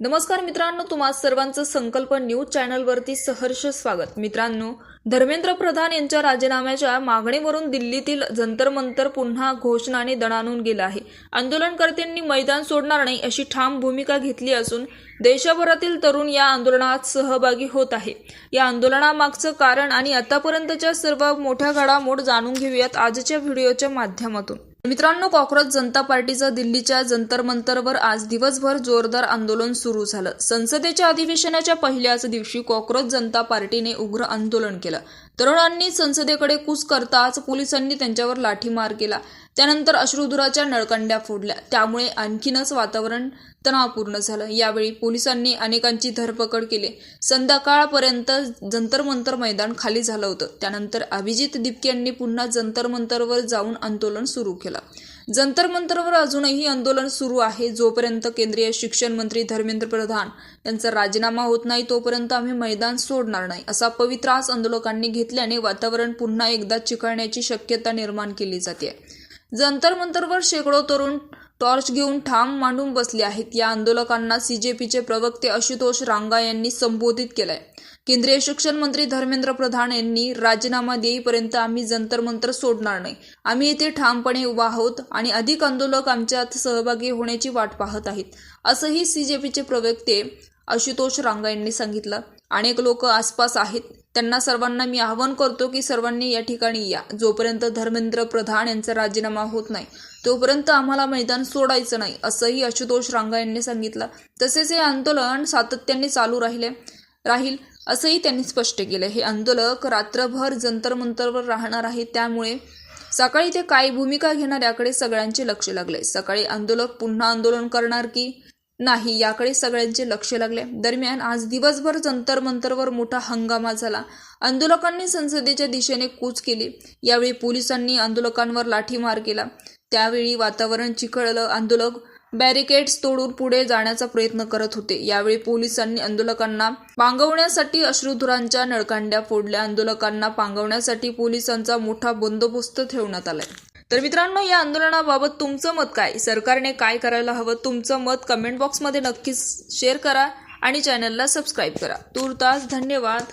नमस्कार मित्रांनो, तुम्हा सर्वांचं संकल्प न्यूज चॅनलवरती सहर्ष स्वागत। मित्रांनो, धर्मेंद्र प्रधान यांच्या राजीनाम्याच्या मागणीवरून दिल्लीतील जंतर मंतर पुन्हा घोषणाने दणाणून गेलं आहे। आंदोलनकर्त्यांनी मैदान सोडणार नाही अशी ठाम भूमिका घेतली असून देशभरातील तरुण या आंदोलनात सहभागी होत आहे। या आंदोलनामागचं कारण आणि आतापर्यंतच्या सर्व मोठ्या घडामोड जाणून घेऊयात आजच्या व्हिडिओच्या माध्यमातून। मित्रांनो, कॉक्रोच जनता पार्टीचं दिल्लीच्या जंतर मंतरवर आज दिवसभर जोरदार आंदोलन सुरू झालं। संसदेच्या अधिवेशनाच्या पहिल्याच दिवशी कॉक्रोच जनता पार्टीने उग्र आंदोलन केलं। तरुणांनी संसदेकडे कूच करताच पोलिसांनी त्यांच्यावर लाठीमार केला। त्यानंतर अश्रुधुराच्या नळकांड्या फोडल्या। त्यामुळे आणखीनच वातावरण तणावपूर्ण झालं। यावेळी पोलिसांनी अनेकांची धरपकड केली। संध्याकाळपर्यंत जंतर मंतर मैदान खाली झालं होतं। त्यानंतर अभिजित दीपके यांनी पुन्हा जंतर मंतरवर जाऊन आंदोलन सुरू केलं। जंतर मंतरवर अजूनही आंदोलन सुरू आहे। जोपर्यंत केंद्रीय शिक्षण मंत्री धर्मेंद्र प्रधान यांचा राजीनामा होत नाही तोपर्यंत आम्ही मैदान सोडणार नाही असा पवित्रास आंदोलकांनी घेतल्याने वातावरण पुन्हा एकदा चिघळण्याची शक्यता निर्माण केली जाते। जंतर मंतरवर शेकडो तरुण टॉर्च घेऊन ठाम मांडून बसले आहेत। या आंदोलकांना सीजेपीचे प्रवक्ते आशुतोष रांगा यांनी संबोधित केलंय। केंद्रीय शिक्षण मंत्री धर्मेंद्र प्रधान यांनी राजीनामा देईपर्यंत आम्ही जंतर मंतर सोडणार नाही। आम्ही येथे ठामपणे उभा आहोत आणि अधिक आंदोलक आमच्यात सहभागी होण्याची वाट पाहत आहेत असंही सीजेपीचे प्रवक्ते आशुतोष रांगा यांनी सांगितलं। अनेक लोक आसपास आहेत, त्यांना सर्वांना मी आवाहन करतो की सर्वांनी या ठिकाणी या। जोपर्यंत धर्मेंद्र प्रधान यांचा राजीनामा होत नाही तोपर्यंत आम्हाला मैदान सोडायचं नाही असंही आशुतोष रांगा यांनी सांगितलं। तसेच हे आंदोलन सातत्याने चालू राहील असंही त्यांनी स्पष्ट केलं। हे आंदोलक रात्रभर जंतर मंतरवर राहणार आहे, त्यामुळे सकाळी ते काय भूमिका घेणार याकडे सगळ्यांचे लक्ष लागले। सकाळी आंदोलक पुन्हा आंदोलन करणार की नाही याकडे सगळ्यांचे लक्ष लागले। दरम्यान आज दिवसभर जंतर मंतरवर मोठा हंगामा झाला। आंदोलकांनी संसदेच्या दिशेने कूच केली। यावेळी पोलिसांनी आंदोलकांवर लाठीमार केला। त्यावेळी वातावरण चिघळलं। आंदोलक बॅरिकेड्स तोडून पुढे जाण्याचा प्रयत्न करत होते। यावेळी पोलिसांनी आंदोलकांना पांगवण्यासाठी अश्रुधुरांच्या नळकांड्या फोडल्या। आंदोलकांना पांगवण्यासाठी पोलिसांचा मोठा बंदोबस्त ठेवण्यात आलाय। तर मित्रांनो, या आंदोलनाबाबत तुमचं मत काय? सरकारने काय करायला हवं? तुमचं मत कमेंट बॉक्समध्ये नक्कीच शेअर करा आणि चॅनलला सबस्क्राईब करा। तूर्तास धन्यवाद।